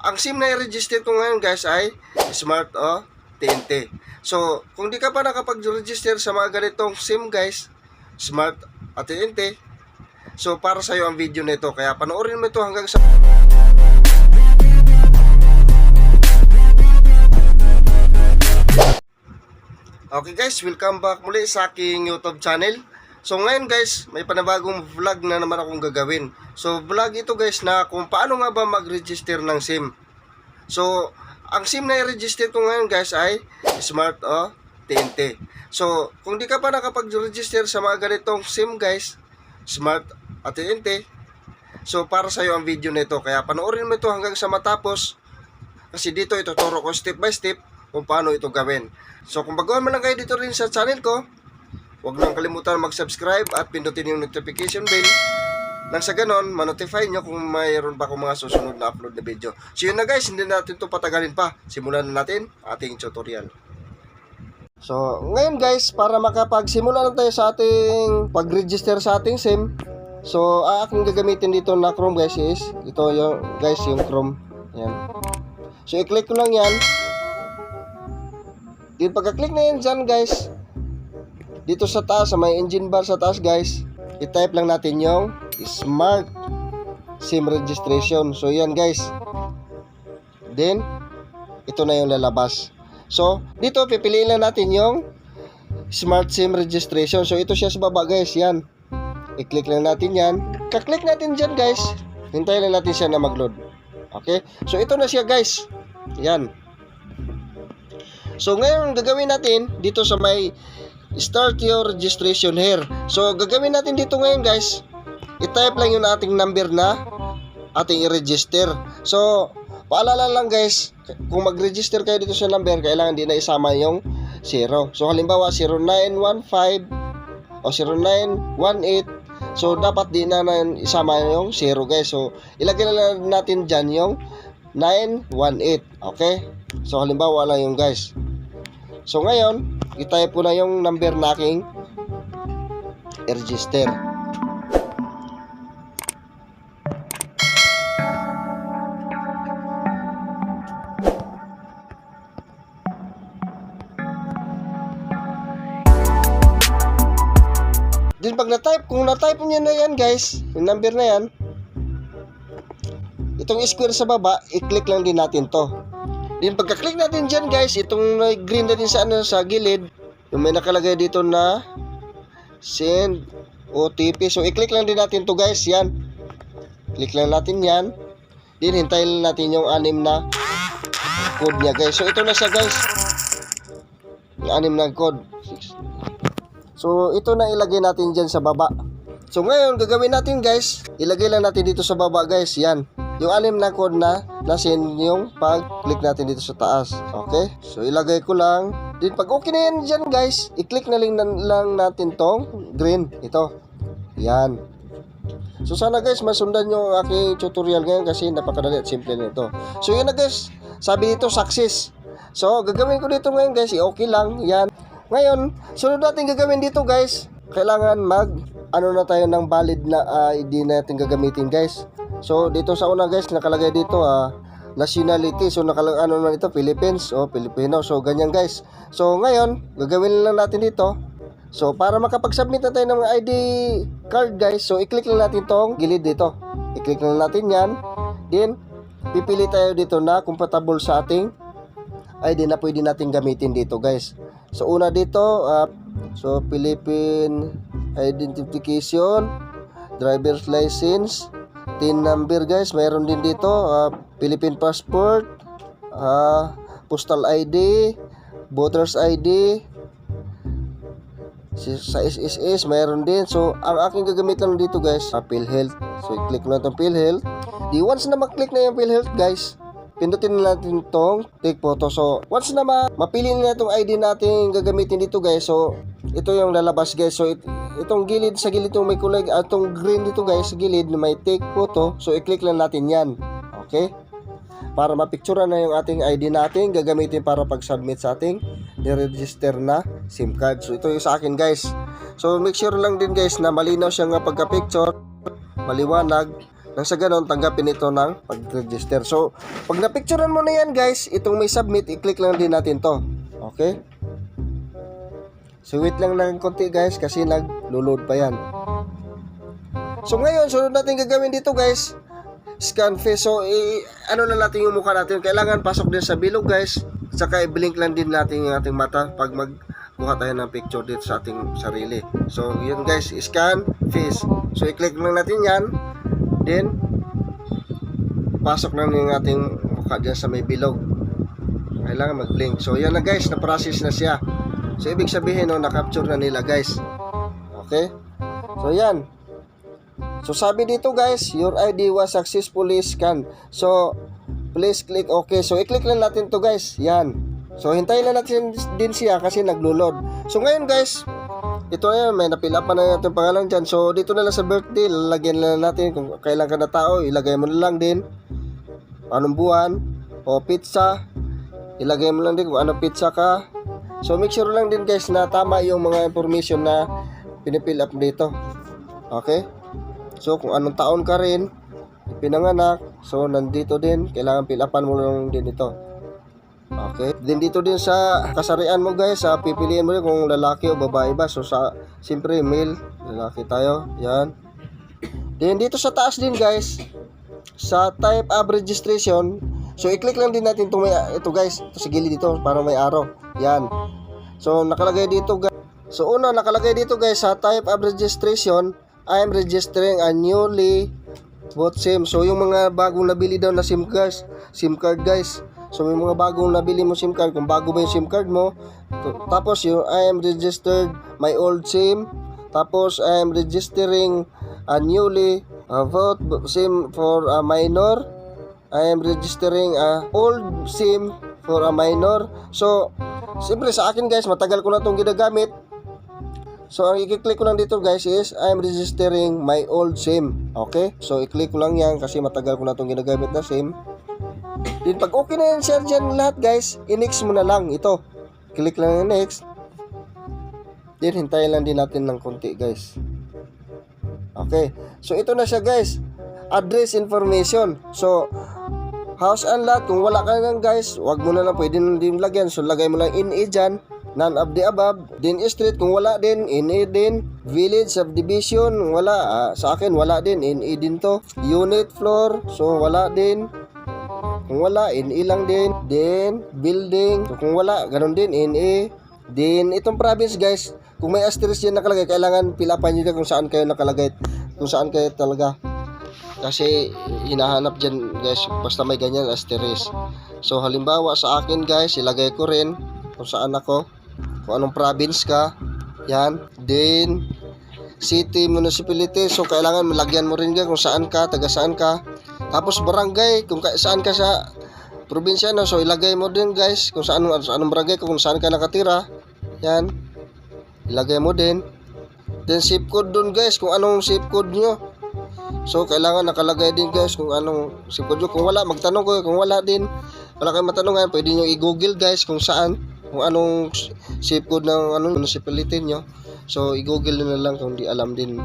ang SIM na i-register ko ngayon guys ay Smart TNT. So, kung di ka pa nakapag-register sa mga ganitong SIM guys, Smart TNT, so para sa'yo ang video nito. Kaya panoorin mo ito hanggang sa... Okay guys, welcome back muli sa aking YouTube channel. So ngayon guys, may panibagong vlog na naman akong gagawin. So vlog ito guys na kung paano nga ba mag-register ng SIM. So ang SIM na i-register ko ngayon guys ay Smart TNT. So kung di ka pa nakapag-register sa mga ganitong SIM guys, Smart TNT, so para sa'yo ang video nito. Kaya panoorin mo ito hanggang sa matapos. Kasi dito ituturo ko step by step kung paano ito gawin. So kung baguhan mo lang kayo dito rin sa channel ko, huwag nang kalimutan mag-subscribe at pindutin yung notification bell nang sa ganon, ma-notify nyo kung mayroon pa akong mga susunod na upload na video. So yun na guys, hindi natin ito patagalin pa. Simulan na natin ating tutorial. So ngayon guys, para makapagsimula na tayo sa ating pag-register sa ating SIM, so aking gagamitin dito na Chrome guys is, ito yung guys, yung Chrome. Yan. So i-click ko lang yan. Din pagka-click na yan dyan guys, dito sa taas, sa may engine bar sa taas guys, i-type lang natin yung Smart SIM Registration. So yan guys. Then ito na yung lalabas. So dito pipiliin lang natin yung Smart SIM Registration. So ito siya sa baba guys, yan. I-click lang natin yan. Ka-click natin dyan guys, hintayin lang natin siya na mag-load. Okay? So ito na siya guys. Yan. So ngayon gagawin natin dito sa may start your registration here. So gagawin natin dito ngayon guys, i-type lang yung ating number na ating i-register. So paalala lang guys, kung mag-register kayo dito sa number, kailangan di na isama yung 0. So halimbawa 0915 o 0918, so dapat di na isama yung 0 guys. So ilagay lang natin dyan yung 918. Okay? So halimbawa lang yung guys. So ngayon, i-type ko na yung number na aking i-register. Then pag na-type, kung na-type niyo na yan guys, yung number na yan, itong square sa baba, i-click lang din natin to. Then pagka-click natin dyan guys, itong green na din sa gilid, yung may nakalagay dito na send OTP. So i-click lang din natin to guys, yan. Click lang natin yan. Then hintayin lang natin yung 6 na code niya guys. So ito na siya guys, yung 6 na code. So ito na ilagay natin dyan sa baba. So ngayon gagawin natin guys, ilagay lang natin dito sa baba guys, yan. Yung 6 na code na send yung pag-click natin dito sa taas. Okay? So ilagay ko lang. Then pag okay na yan dyan guys, i-click na lang natin tong green. Ito. Yan. So sana guys masundan nyo ang aking tutorial ngayon kasi napakadali at simple nito. So yun na guys. Sabi dito success. So gagawin ko dito ngayon guys, okay lang. Yan. Ngayon, sunod natin gagawin dito guys. Kailangan ano na tayo ng valid na ID natin gagamitin guys. So dito sa una guys, nakalagay dito nationality. So nakalagay ano naman ito, Philippines o Filipino. So ganyan guys. So ngayon, gagawin lang natin dito. So para makapag-submit na tayo ng ID card guys, so i-click lang natin tong gilid dito. I-click lang natin yan. Then pipili tayo dito na compatible sa ating ID na pwede natin gamitin dito guys. So una dito, so Philippine identification, driver's license, TIN number guys, mayroon din dito, Philippine passport, postal ID, voter's ID, sa SSS mayroon din. So ang aking gagamitin dito guys, PhilHealth. So i-click na itong PhilHealth. Di once na mag-click na yung PhilHealth guys, pindutin na natin itong take photo. So once na mapili na itong ID natin gagamitin dito guys, so ito yung lalabas guys. So itong gilid, sa gilid itong may kulay, itong green dito guys, sa gilid na may take photo. So i-click lang natin yan. Okay? Para mapicturean na yung ating ID natin gagamitin para pag-submit sa ating i-register na SIM card. So ito yung sa akin guys. So make sure lang din guys na malinaw siya nga pagka-picture, maliwanag. nang sa ganon tanggapin ito ng pag-register. So, pag na-picturean mo na yan guys, itong may submit, i-click lang din natin to. Okay? So, wait lang ng konti guys kasi nag-load pa yan. So, ngayon, sunod natin gagawin dito guys, scan face. So, ano na natin yung mukha natin. Kailangan pasok din sa bilog guys. Saka i-blink lang din natin yung ating mata pag magkuha tayo ng picture dito sa ating sarili. So, yun guys, scan face. So, i-click lang natin yan. Then, pasok lang yung ating mukha dyan sa may bilog. Kailangan mag-blink. So, yan na guys, na-process na siya. So, ibig sabihin, no, na-capture na nila guys. Okay? So, yan. So, sabi dito guys, your ID was successfully scanned. So, please click OK. So, i-click lang natin to guys. Yan. So, hintayin lang natin din siya kasi naglo-load. So, ngayon guys, ito na yan, may napila pa na natin pangalan dyan. So, dito na lang sa birthday, lalagyan na natin kung kailan ka na tao, ilagay mo na lang din anong buwan, o pizza, ilagay mo lang din kung anong pizza ka. So, make sure lang din guys na tama yung mga information na pinipill up dito. Okay? So, kung anong taon ka rin, pinanganak, so, nandito din, kailangan fill upan mo lang din ito. Okay. Then dito din sa kasarian mo guys, pipiliin mo rin kung lalaki o babae ba. So siyempre male, lalaki tayo. Yan. Then dito sa taas din guys, sa type of registration, so i-click lang din natin ito guys, ito sa gilid dito para may arrow. Yan. So nakalagay dito guys. So una nakalagay dito guys sa type of registration, I am registering a newly bought SIM. So yung mga bagong nabili daw na SIM card guys. So may mga bagong nabili mo SIM card, kung bago ba yung SIM card mo. Tapos yung I am registered my old SIM. Tapos I am registering a newly bought SIM for a minor. I am registering a old SIM for a minor. So siyempre sa akin guys, matagal ko na itong ginagamit. So ang i-click ko lang dito guys is I am registering my old SIM. Okay? So i-click ko lang yan kasi matagal ko na itong ginagamit na SIM. Then pag okay na yan sir dyan lahat guys, i-next mo na lang ito. Click lang yung next. Then hintayin lang din natin ng konti guys. Okay. So ito na siya guys. Address information. So house and lot, kung wala ka lang guys, wag mo na lang, pwede na din lagyan. So lagay mo lang NA dyan. None of the above. Then street, kung wala din, NA din. Village, subdivision, wala. Sa akin wala din, NA din to. Unit, floor, so wala din. Kung wala, NA lang din. Then, building. So, kung wala, ganun din, NA. Then, itong province, guys, kung may asterisk yan nakalagay, kailangan pilapan nyo kung saan kayo nakalagay. Kung saan kayo talaga. Kasi, hinahanap dyan, guys, basta may ganyan asterisk. So, halimbawa sa akin, guys, ilagay ko rin kung saan ako. Kung anong province ka. Yan. Then, city, municipality. So, kailangan malagyan mo rin yan kung saan ka, taga saan ka. Tapos barangay, kung saan ka sa probinsya, no? So ilagay mo din guys kung saan, anong barangay, kung saan ka nakatira. Yan, ilagay mo din. Then zip code dun guys, kung anong zip code nyo. So kailangan nakalagay din guys kung anong zip code nyo. Kung wala, magtanong ko. Kung wala din, wala kayong matanungan, pwede nyo i-google guys kung saan, kung anong zip code ng anong municipality nyo. So i-google na lang kung di alam din.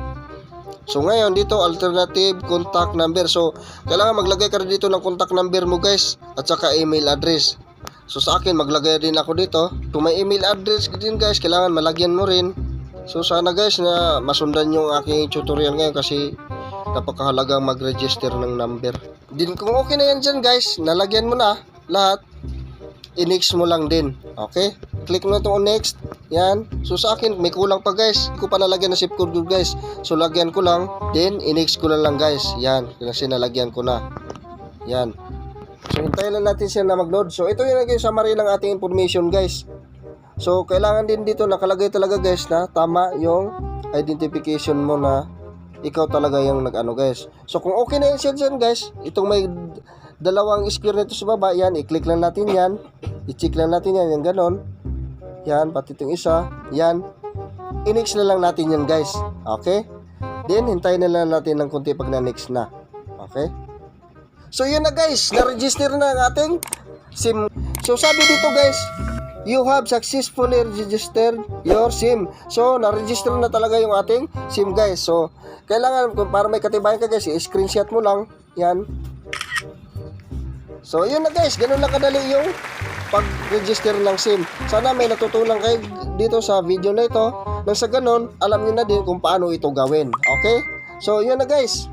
So ngayon dito alternative contact number. So kailangan maglagay ka rin dito ng contact number mo guys at saka email address. So sa akin maglagay din ako dito. Kung may email address din guys, kailangan malagyan mo rin. So sana guys na masundan yung aking tutorial ngayon kasi napakahalagang mag-register ng number. Din kung okay na yan dyan guys, nalagyan mo na lahat, i-next mo lang din. Okay? Click mo na itong next. Yan. So sa akin, may kulang pa guys. Hindi ko pa nalagyan na zip code guys. So lagyan ko lang. Then, i-next ko na lang guys. Yan. Kasi nalagyan ko na. Yan. So hintayin lang natin siya na mag-load. So ito yung summary ng ating information guys. So kailangan din dito nakalagay talaga guys na tama yung identification mo na ikaw talaga yung nag-ano guys. So kung okay na yan siya dyan guys, itong may dalawang square nito sa baba, yan, i-click lang natin yan. I-check lang natin yan, yung ganon. Yan, pati itong isa. Yan. I-next na lang natin yan guys. Okay? Then, hintayin na lang natin ng konti pag na-next na. Okay? So, yun na guys. Na-register na ang ating SIM. So, sabi dito guys, you have successfully registered your SIM. So, na-register na talaga yung ating SIM guys. So, kailangan, para may katibayan ka guys, i-screenshot mo lang. Yan. So, yun na guys. Ganun lang kadali yung pag-register ng SIM. Sana may natutunan kayo dito sa video na ito. Nang sa ganun, alam nyo na din kung paano ito gawin. Okay? So, yun na guys.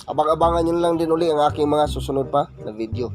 Abang-abangan nyo lang din uli ang aking mga susunod pa na video.